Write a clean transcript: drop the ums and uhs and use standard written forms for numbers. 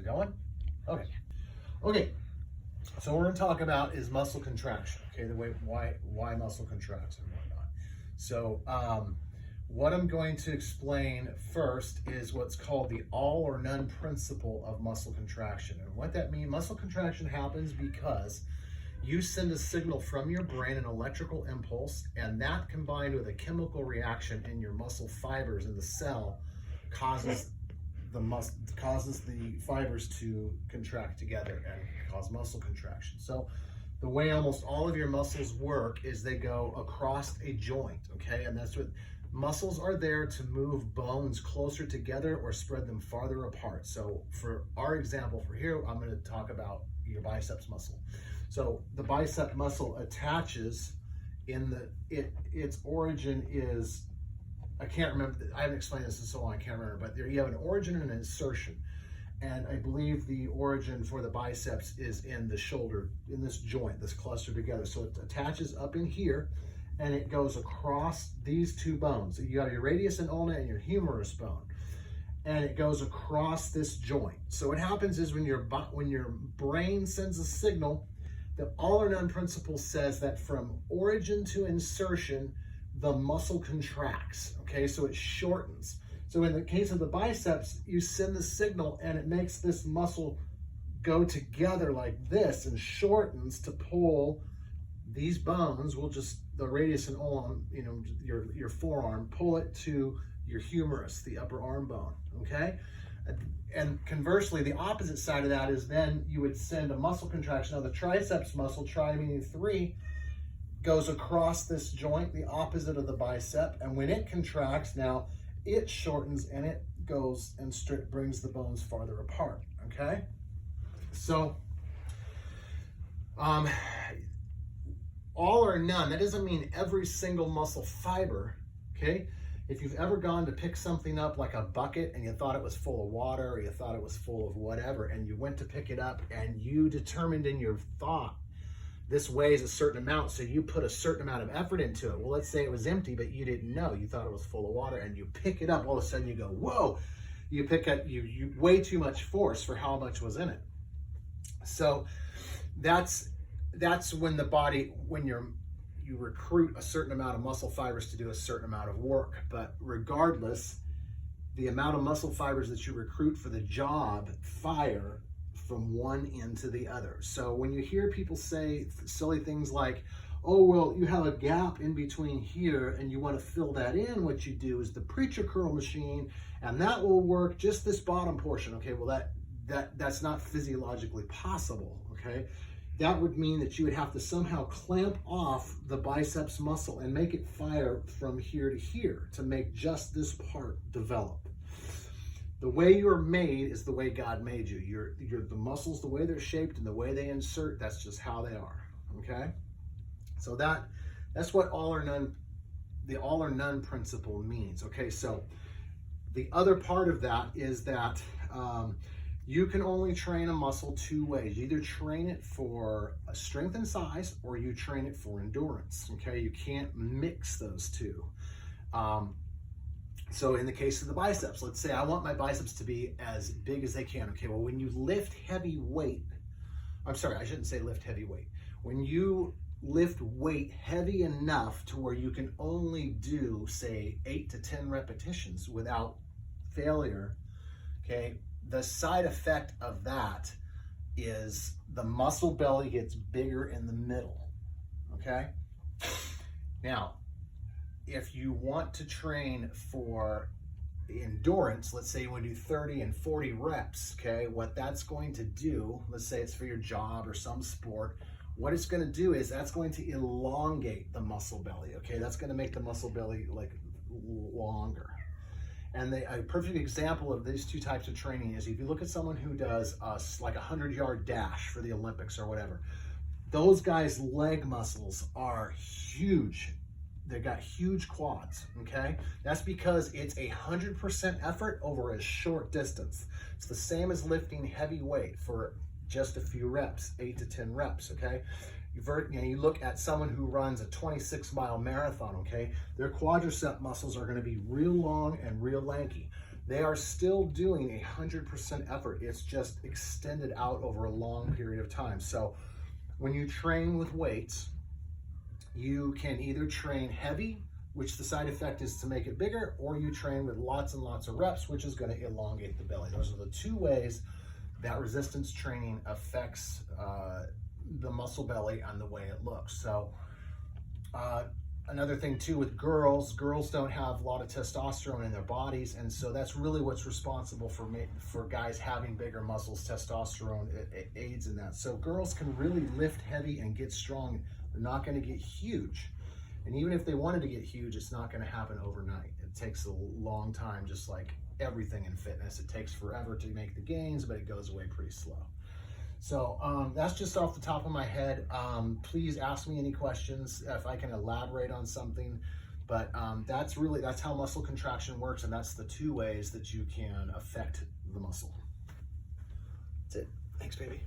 it going? Okay. Okay. So what we're going to talk about is muscle contraction. Okay, the way why muscle contracts and whatnot. So what I'm going to explain first is what's called the all or none principle of muscle contraction. And what that means, muscle contraction happens because you send a signal from your brain, an electrical impulse, and that combined with a chemical reaction in your muscle fibers in the cell causes the fibers to contract together and cause muscle contraction. So the way almost all of your muscles work is they go across a joint, okay? And that's what muscles are there to move bones closer together or spread them farther apart. So for our example for here, I'm going to talk about your biceps muscle. So the bicep muscle attaches its origin is, I can't remember, I haven't explained this in so long, I can't remember, but there you have an origin and an insertion. And I believe the origin for the biceps is in the shoulder, in this joint, this cluster together. So it attaches up in here and it goes across these two bones. So you got your radius and ulna and your humerus bone. And it goes across this joint. So what happens is when your brain sends a signal, the all or none principle says that from origin to insertion, the muscle contracts, okay? So it shortens. So in the case of the biceps, you send the signal and it makes this muscle go together like this and shortens to pull these bones, the radius and ulna, your forearm, pull it to your humerus, the upper arm bone, okay? And conversely, the opposite side of that is then you would send a muscle contraction. Now the triceps muscle, tri meaning 3, goes across this joint, the opposite of the bicep, and when it contracts, now it shortens and it goes and brings the bones farther apart, okay? So, all or none, that doesn't mean every single muscle fiber, okay? If you've ever gone to pick something up like a bucket and you thought it was full of water or you thought it was full of whatever, and you went to pick it up and you determined in your thought, this weighs a certain amount, so you put a certain amount of effort into it. Well, let's say it was empty, but you didn't know. You thought it was full of water, and you pick it up. All of a sudden, you go, whoa! You pick up, you way too much force for how much was in it. So that's when the body, when you recruit a certain amount of muscle fibers to do a certain amount of work. But regardless, the amount of muscle fibers that you recruit for the job fire from one end to the other. So when you hear people say silly things like, oh, well, you have a gap in between here and you want to fill that in, what you do is the preacher curl machine, and that will work just this bottom portion. Okay, well, that's not physiologically possible, okay? That would mean that you would have to somehow clamp off the biceps muscle and make it fire from here to here to make just this part develop. The way you're made is the way God made you. The muscles, the way they're shaped and the way they insert, that's just how they are, okay? So that's what the all or none principle means, okay? So the other part of that is that you can only train a muscle 2 ways. You either train it for strength and size or you train it for endurance, okay? You can't mix those two. So in the case of the biceps, let's say I want my biceps to be as big as they can. Okay, well, when you lift heavy weight, I'm sorry, I shouldn't say lift heavy weight. When you lift weight heavy enough to where you can only do, say, 8 to 10 repetitions without failure, okay, the side effect of that is the muscle belly gets bigger in the middle, okay? Now, if you want to train for endurance, let's say you want to do 30 and 40 reps, okay, what that's going to do, let's say it's for your job or some sport, what it's going to do is that's going to elongate the muscle belly, okay? That's going to make the muscle belly like longer. And a perfect example of these two types of training is if you look at someone who does like a 100-yard dash for the Olympics or whatever, those guys' leg muscles are huge. They've got huge quads, okay? That's because it's 100% effort over a short distance. It's the same as lifting heavy weight for just a few reps, 8 to 10 reps, okay? You look at someone who runs a 26-mile marathon, okay? Their quadricep muscles are gonna be real long and real lanky. they are still doing 100% effort. It's just extended out over a long period of time. So when you train with weights, you can either train heavy, which the side effect is to make it bigger, or you train with lots and lots of reps, which is going to elongate the belly. Those are the two ways that resistance training affects the muscle belly and the way it looks. So another thing too with girls don't have a lot of testosterone in their bodies, and so that's really what's responsible for guys having bigger muscles. Testosterone aids in that. So girls can really lift heavy and get strong. They're not going to get huge, and even if they wanted to get huge, it's not going to happen overnight. It takes a long time, just like everything in fitness. It takes forever to make the gains, but it goes away pretty slow. So that's just off the top of my head. Please ask me any questions if I can elaborate on something. But that's how muscle contraction works, and that's the two ways that you can affect the muscle. That's it. Thanks, baby.